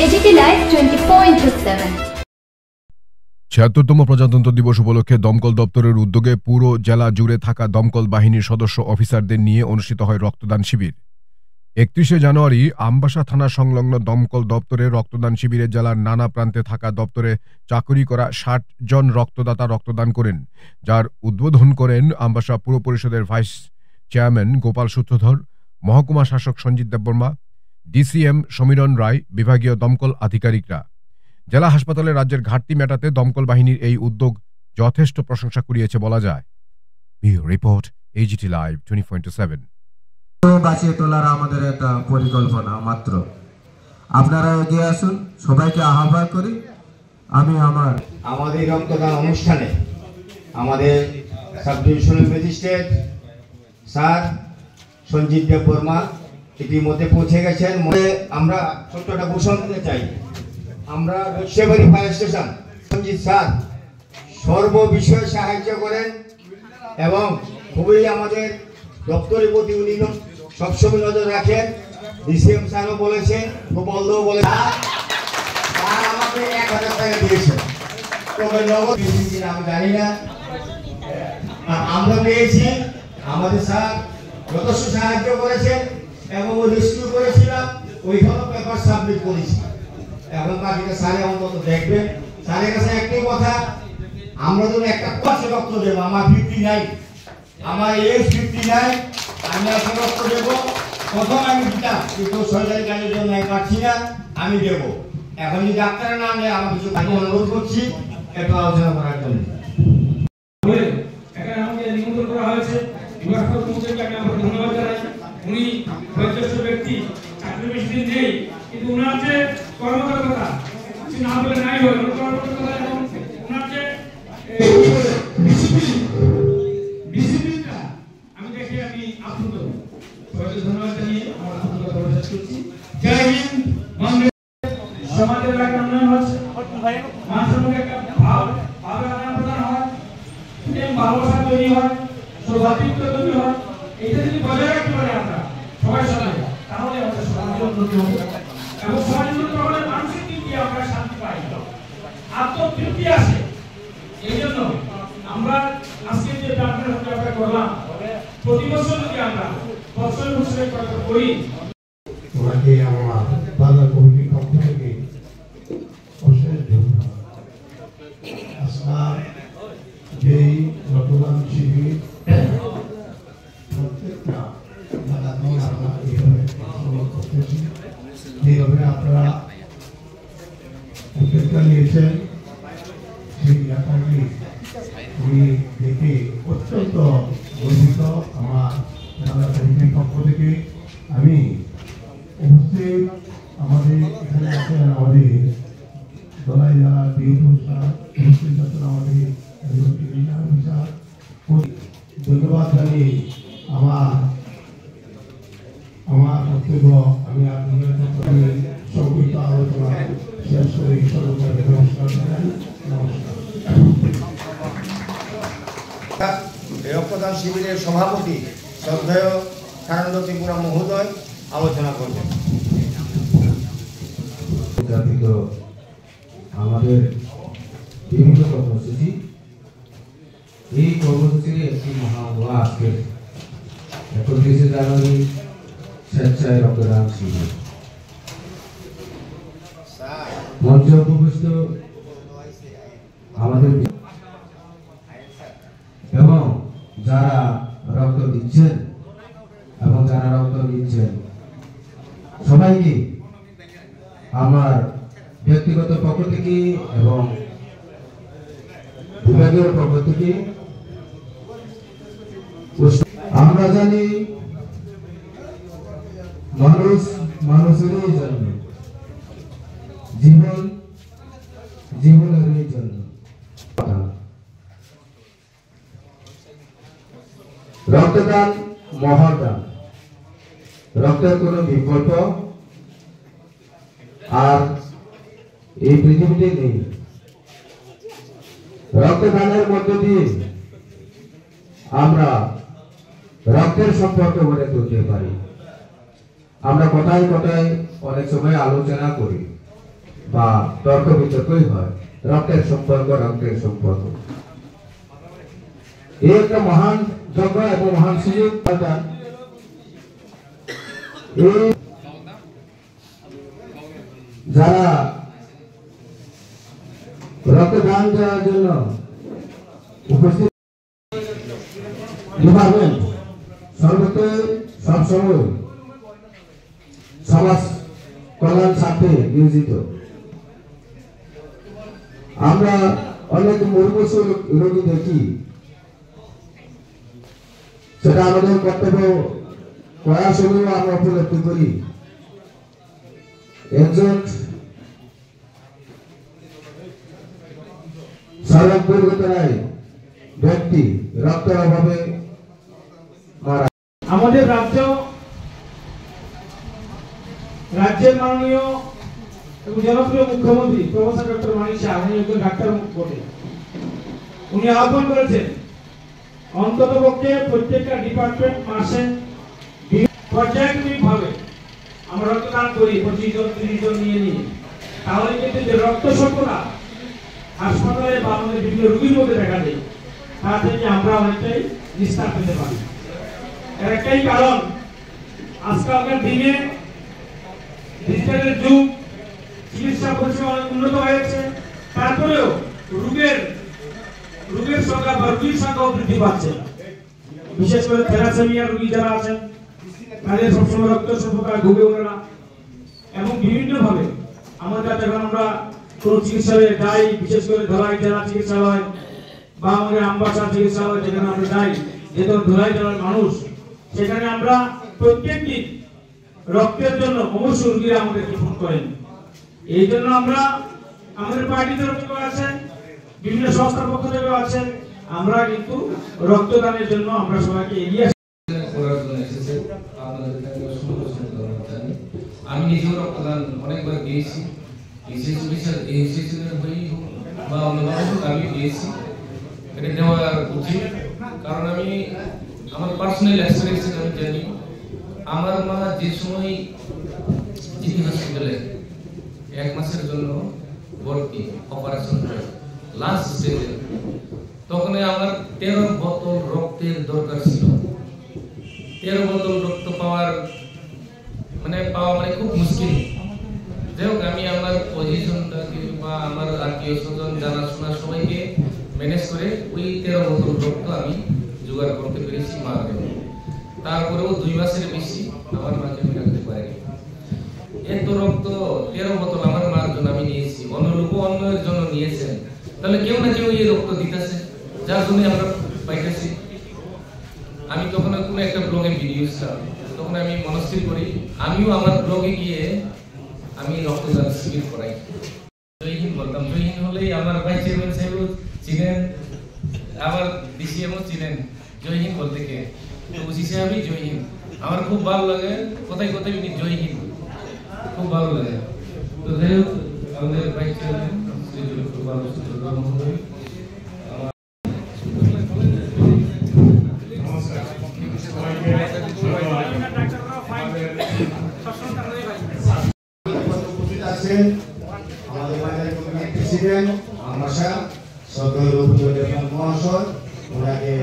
AGT Live 24/7। ৭৬তম প্রজাতন্ত্র দিবস উপলক্ষে দমকল দপ্তরের উদ্যোগে পুরো জেলা জুড়ে থাকা দমকল বাহিনীর সদস্য অফিসারদের নিয়ে অনুষ্ঠিত হয় রক্তদান শিবির। ৩১শে জানুয়ারি আমবাসা থানা সংলগ্ন দমকল দপ্তরে রক্তদান শিবিরে জেলার নানা প্রান্তে থাকা দপ্তরে চাকুরি করা ৬০ জন রক্তদাতা রক্তদান করেন, যার উদ্বোধন করেন আমবাসা পুর পরিষদের ভাইস চেয়ারম্যান গোপাল সূত্রধর, মহকুমা শাসক সঞ্জিত দেববর্মা, ডিসিএম সমীরণ রায়, বিভাগীয় দমকল আধিকারিকরা। জেলা হাসপাতালে রাজ্যের ঘাটতি মেটাতে দমকল বাহিনীর এই উদ্যোগ যথেষ্ট প্রশংসা কুড়িয়েছে বলা যায়। Report AGT Live 24/7। বাঁচিয়ে তোলার আমাদের একটা পরিকল্পনা মাত্র, আপনারা এগিয়ে আসুন, সবাইকে আহ্বান করি। আমাদের রক্তদান অনুষ্ঠানে আমাদের sub divisional magistrate sir Sanjit Debbarma ইতিমধ্যে পৌঁছে গেছেন। আমরা ছোট্ট একটা ঘোষণা দিতে চাই, আমরা রসিয়াবাড়ি ফায়ার স্টেশন সঞ্জিত স্যার সর্ব বিষয়ে সাহায্য করেন এবং খুবই আমাদের দপ্তরের প্রতি উনি সবসময় নজর রাখেন। ডিসিএম স্যারও বলেছেন, গোপালদাও বলেছেন, স্যার আমাকে ১,০০০ টাকা দিয়েছেন, তবে নগদ দিয়েছেন আমি জানি না, আমরা পেয়েছি। আমাদের স্যার যথেষ্ট সাহায্য করেছেন এবং রেস্কিউ করেছিলাম, ওইখানেও পেপার সাবমিট করেছি। এখন বাকিটা স্যারে অন্তত দেখবেন। স্যারের কাছে একটাই কথা, আমরা যদি একটা পাশে রক্ত দেবো, আমার 59, আমার এজ 59, আমি একটা রক্ত দেবো। প্রথম আমি দিতাম, কিন্তু সরকারি কাজের জন্য আমি পারছি না, আমি দেবো। এখন যদি ডাক্তারের নাম নেই, আমার কিছু আমি অনুরোধ করছি একটু আলোচনা করার জন্য। এখানে আমাকে নিমন্ত্রণ করা হয়েছে, আমরা ধন্যবাদ জানাই। উনি বয়োজ্যেষ্ঠ ব্যক্তি, চাকরি বেশি দিন নেই, কিন্তু উনার যে কর্মকর্তা না বলে নাই হয়, কর্মকর্তা এবং উনার যে ডিসিপ্লিনটা আমি দেখে আমি আপ্লুত। সবাইকে ধন্যবাদ জানিয়ে আমার আপ্লুত প্রকাশ করছি। জয় হিন্দ, বন্দে। সমাজের একটা উন্নয়ন হচ্ছে, মানুষের মধ্যে একটা ভাবে আদান প্রদান হয়, ভালোবাসা তৈরি হয়, সৌভাতৃত্ব তৈরি হয়। এইটা যদি বজায় রাখতে পারি আমরা সবাই সাথে, তাহলে আমাদের সমাজের উন্নতি হবে এবং সমাজের উন্নতি হলে মানসিক দিক দিয়ে আমরা শান্তি পাই, আত্মতৃপ্তি আসে। এই জন্য আমরা আজকে যে আমরা করলাম, প্রতি বছর যদি আমরা বছরে বছরে করি, তোমাকে আমার বাজার কমিটির পক্ষ থেকে অশেষ ধন্যবাদ। আজকাল যেই রক্তদান শিবির প্রত্যেকটা জায়গাতেই আমরা এইভাবে করতেছি, যেভাবে আপনারা উদ্যোগটা নিয়েছেন সেই এলাকাকে আমি দেখে অত্যন্ত গর্বিত। আমার বাজার কমিটির পক্ষ থেকে আমি উপস্থিত, আমাদের এখানে আছেন আমাদের দলাই যারা উপস্থিত আছেন আমাদের ধন্যবাদ জানিয়ে আমার বক্তব্য আমি সংক্ষিপ্ত আলোচনা শেষ করে সর্বদাকে নমস্কার জানাই। নমস্কার। রক্তদান শিবিরের সভাপতি শ্রদ্ধেয় সানন্দ ত্রিপুরা মহোদয় আলোচনা করবেন। আমাদের বিভিন্ন কর্মসূচি, এই কর্মসূচির একটি মহামা আজকে ৩১শে জানুয়ারি স্বেচ্ছায় রক্তদান শিবির। মঞ্চে উপবিষ্ট আমাদের এবং যারা রক্ত দিচ্ছেন এবং যারা রক্ত দিচ্ছেন সবাইকে আমার ব্যক্তিগত পক্ষ থেকে এবং বিভাগীয় পক্ষ থেকে আমরা জানি মানুষ মানুষেরই জন্য, জীবন জীবনেরই জন্য। রক্তদান মহাদান, রক্তের কোন বিকল্প আর এই পৃথিবীতে নেই। রক্তদানের মধ্য দিয়ে আমরা রক্তের সম্পর্ক গড়ে তুলতে পারি। আমরা কোথায় কোথায় অনেক সময় আলোচনা করি বা তর্ক বিতর্কই হয়, রক্তের সম্পর্ক এই একটা মহান যজ্ঞ এবং মহান সুযোগ। যারা রক্তদান দেওয়ার জন্য উপস্থিত ডিপার্টমেন্ট সর্বত্র সবসময় সমাজ কল্যাণ স্বার্থে নিয়োজিত। আমরা অনেক মুমূর্ষু রোগী দেখি, সেটা আমাদের কর্তব্য করার সময় আমরা উপলব্ধি করি। একজন সড়ক দুর্ঘটনায় ব্যক্তি রক্তের অভাবে মারা। আমাদের রাজ্যের মাননীয় এবং জনপ্রিয় মুখ্যমন্ত্রী প্রফেসর ডক্টর মানিক শাহ, উনি একজন ডাক্তার বটে, উনি আহ্বান করেছেন অন্তত পক্ষে প্রত্যেকটা ডিপার্টমেন্ট মাসে পর্যায়ক্রমিকভাবে আমরা রক্তদান করি 25 জন 30 জন নিয়ে, তাহলে কিন্তু যে রক্ত স্বল্পতা হাসপাতালে বা আমাদের বিভিন্ন রোগীর মধ্যে দেখা যায়, তা থেকে আমরা অনেকটাই নিস্তার পেতে পারি। এর একটাই কারণ, আজকালকার দিনে ডিজিটালের যুগ, চিকিৎসা পরিষেবা অনেক উন্নত হয়েছে, তারপরেও রোগের সংখ্যা বা রোগীর সংখ্যা বৃদ্ধি পাচ্ছে। বিশেষ করে থ্যালাসেমিয়া রোগী যারা আছেন, তাদের সবসময় রক্ত স্বল্পতায় ভুগে ওঠেনা এবং বিভিন্নভাবে আমার কাছে যখন আমরা কোন চিকিৎসালয়ে যাই, বিশেষ করে ধলাই জেলা চিকিৎসালয় বা আমাদের আমবাসা চিকিৎসালয় যেখানে আমরা যাই, যেহেতু ধলাই জেলার মানুষ, সেখানে আমরা প্রত্যেক দিন রক্তের জন্য অবশ্য রোগীরা আমাদেরকে ফোন করেন। এই জন্য আমরা আমাদের পার্টি তরফ থেকে আছেন, বিভিন্ন সংস্থার পক্ষ থেকে আছেন, আমরা কিন্তু রক্তদানের জন্য আমরা সবাইকে এগিয়ে আমি নিজেও রক্তদান অনেকবার দিয়েছি, বা অন্যভাবে আমি দিয়েছি। এটা দেওয়া উচিত, কারণ আমি আমার পার্সোনাল এক্সপিরিয়েন্স আমি জানি। আমার মা যে সময় জিবি হসপিটালে 1 মাসের জন্য ভর্তি, অপারেশন হয় লাস্ট স্টেজে, তখন আমার 13 বোতল রক্তের দরকার ছিল। 13 বোতল রক্ত পাওয়া মানে খুব মুশকিল। যাই হোক, আমি আমার পজিশনটাকে বা আমার আত্মীয় স্বজন জানাশোনা সবাইকে ম্যানেজ করে ওই 13 বোতল রক্ত আমি জোগাড় করতে পেরেছি মার জন্য। তারপরেও 2 মাসের বেশি আমার মাকে আমি রাখতে পারিনি। এত রক্ত 13 বোতল আমার মার জন্য আমি নিয়েছি, অন্য লোক অন্যের জন্য নিয়েছেন, তাহলে কেউ না কেউ এই রক্ত দিতেছে, যার জন্য আমরা পাইতেছি। আমি তখন কোনো একটা ব্লগে ভিডিও ছিলাম, তখন আমি মনস্থির করি আমিও আমার ব্লগে গিয়ে আমি রক্তদান শিবির করাই। জয় হিন্দ বলতাম, জয় হিন্দ হলেই আমার ভাই চেয়ারম্যান সাহেব চিনেন, আমার ডিসিএমও চিনেন জয় হিন্দ বলতে কে, তো ওসি সাহেবই জয় হিন্দ। আমার খুব ভালো লাগে, কোথায় কোথায় উনি জয় হিন্দ, খুব ভালো লাগে। তো যাই হোক, আমাদের ভাই চেয়ারম্যান খুব ভালো আমাদের বাজার কমিটির প্রেসিডেন্ট আমবাসা সদর মহাশয়, ওনাকে